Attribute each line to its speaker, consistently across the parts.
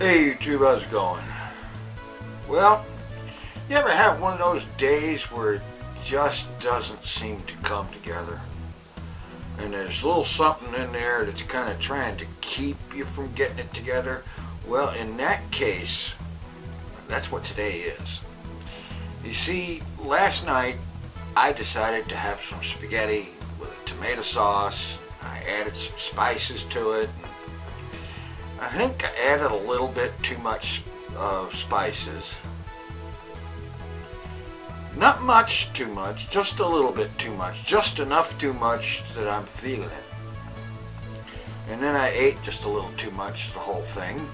Speaker 1: Hey YouTube, how's it going? Well, you ever have one of those days where it just doesn't seem to come together? And there's a little something in there that's kind of trying to keep you from getting it together? Well, in that case, that's what today is. You see, last night I decided to have some spaghetti with a tomato sauce. I added some spices to it. I think I added a little bit too much spices. Not much too much, just a little bit too much. Just enough too much that I'm feeling it. And then I ate just a little too much, the whole thing.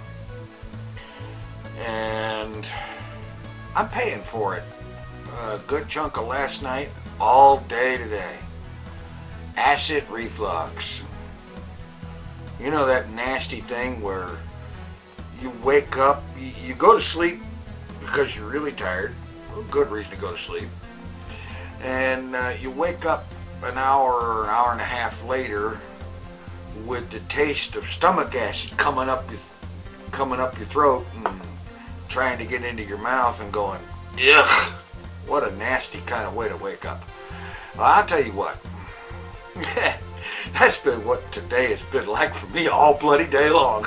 Speaker 1: And I'm paying for it. A good chunk of last night, all day today. Acid reflux. You know that nasty thing where you wake up, you go to sleep because you're really tired, a good reason to go to sleep, and you wake up an hour or an hour and a half later with the taste of stomach acid coming up your throat and trying to get into your mouth and going, ugh, what a nasty kind of way to wake up. Well, I'll tell you what. That's been what today has been like for me all bloody day long.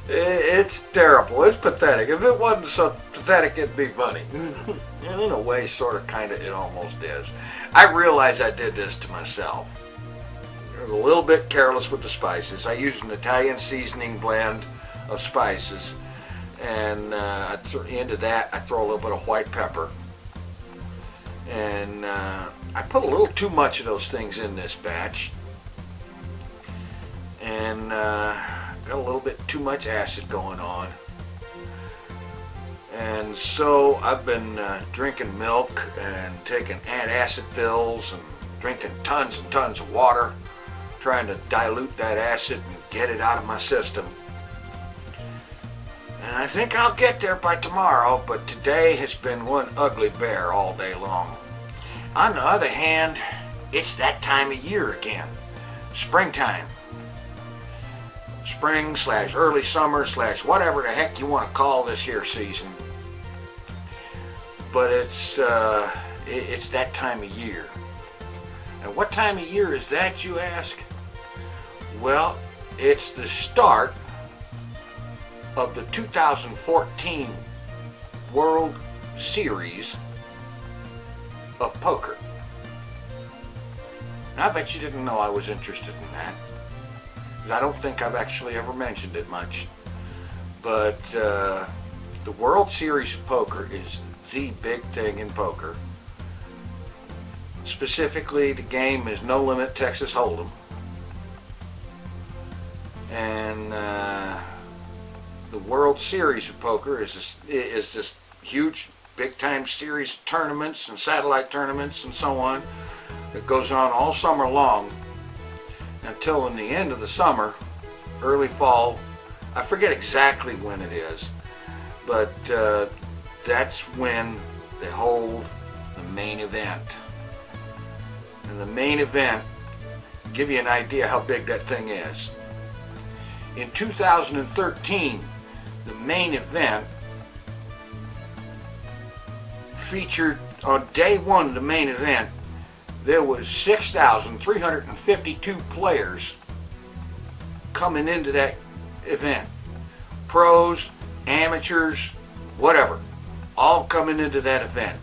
Speaker 1: It's terrible. It's pathetic. If it wasn't so pathetic, it'd be funny. And in a way, sort of, kind of, it almost is. I realize I did this to myself. I was a little bit careless with the spices. I used an Italian seasoning blend of spices. And into that, I throw a little bit of white pepper. And I put a little too much of those things in this batch, and got a little bit too much acid going on. And so I've been drinking milk and taking antacid pills and drinking tons and tons of water, trying to dilute that acid and get it out of my system. And I think I'll get there by tomorrow, but today has been one ugly bear all day long. On the other hand, it's that time of year again. Springtime. Spring / early summer / whatever the heck you want to call this here season. But it's that time of year. And what time of year is that, you ask? Well, it's the start of the 2014 World Series of poker. And I bet you didn't know I was interested in that, because I don't think I've actually ever mentioned it much. But the World Series of Poker is the big thing in poker. Specifically, the game is No Limit Texas Hold'em. And the World Series of Poker is this huge big-time series of tournaments and satellite tournaments and so on that goes on all summer long until in the end of the summer, early fall. I forget exactly when it is, but that's when they hold the main event. And the main event, to give you an idea how big that thing is. In 2013, the main event featured on day one of the main event, there was 6,352 players coming into that event. Pros, amateurs, whatever, all coming into that event.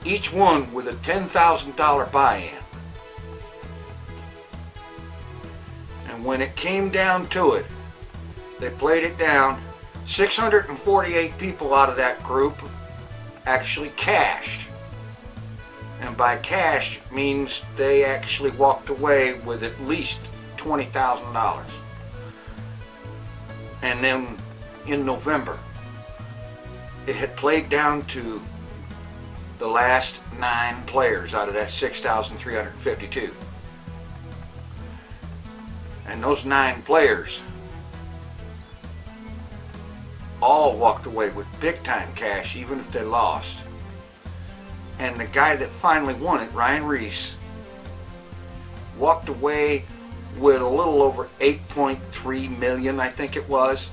Speaker 1: Each one with a $10,000 buy-in. And when it came down to it, they played it down, 648 people out of that group actually cashed. And by cash means they actually walked away with at least $20,000. And then in November, it had played down to the last 9 players out of that 6,352. And those 9 players all walked away with big time cash, even if they lost. And the guy that finally won it, Ryan Reese, walked away with a little over 8.3 million, I think it was.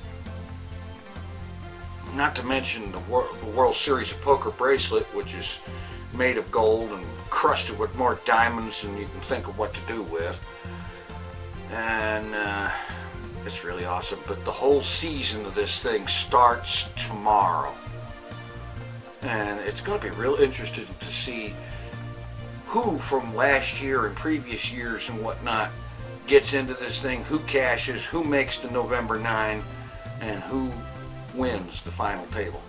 Speaker 1: Not to mention the World Series of Poker bracelet, which is made of gold and crusted with more diamonds than you can think of what to do with. And it's really awesome. But the whole season of this thing starts tomorrow. And it's going to be real interesting to see who from last year and previous years and whatnot gets into this thing, who cashes, who makes the November 9, and who wins the final table.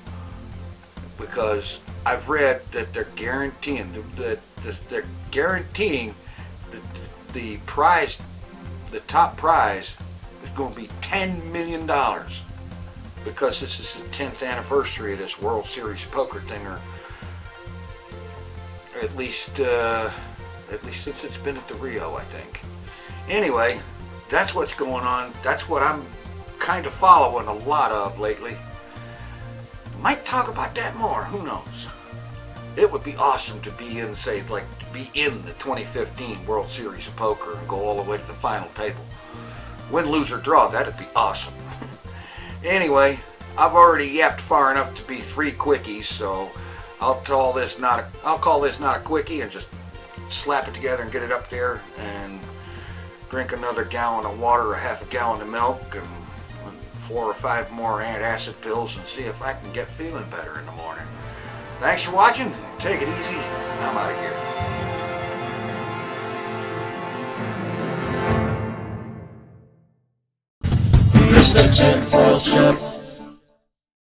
Speaker 1: Because I've read that they're guaranteeing that the prize, the top prize, is going to be $10 million, because this is the 10th anniversary of this World Series Poker thing, or at least since it's been at the Rio, I think. Anyway, that's what's going on. That's what I'm kind of following a lot of lately. Might talk about that more, who knows. It would be awesome to be in, say, like, to be in the 2015 World Series of Poker and go all the way to the final table. Win, lose, or draw, that'd be awesome. Anyway, I've already yapped far enough to be 3 quickies, so I'll call this not a quickie and just slap it together and get it up there and drink another gallon of water, a half a gallon of milk, and 4 or 5 more antacid pills, and see if I can get feeling better in the morning. Thanks for watching. Take it easy. I'm out of here. Here's the TinFoilChef.